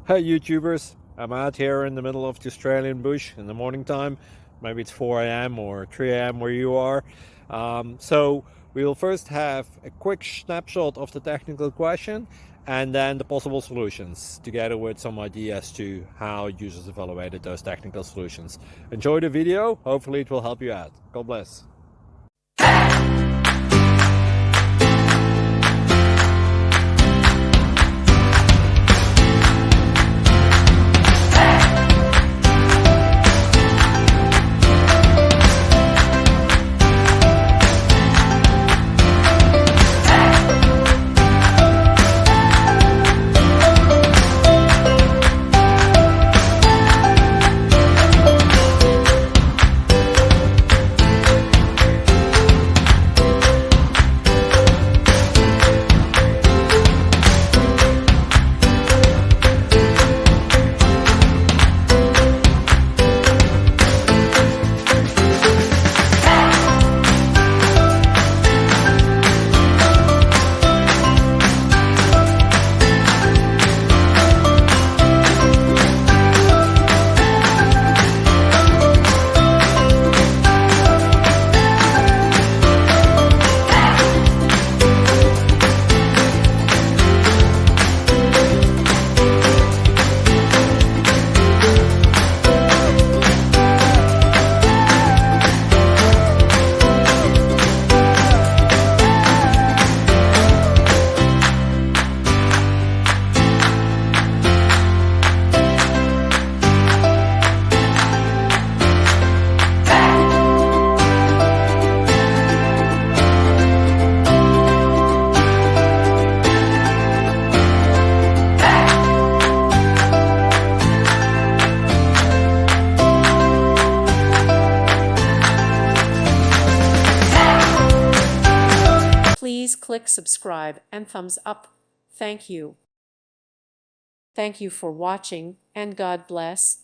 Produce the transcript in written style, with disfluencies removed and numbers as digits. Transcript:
Hey YouTubers, I'm out here in the middle of the Australian bush in the morning time. Maybe it's 4 a.m. or 3 a.m. where you are. So we'll first have a quick snapshot of the technical question and then the possible solutions, together with some ideas to how users evaluated those technical solutions. Enjoy the video, hopefully it will help you out. God bless. Please click subscribe and thumbs up. Thank you. Thank you for watching, and God bless.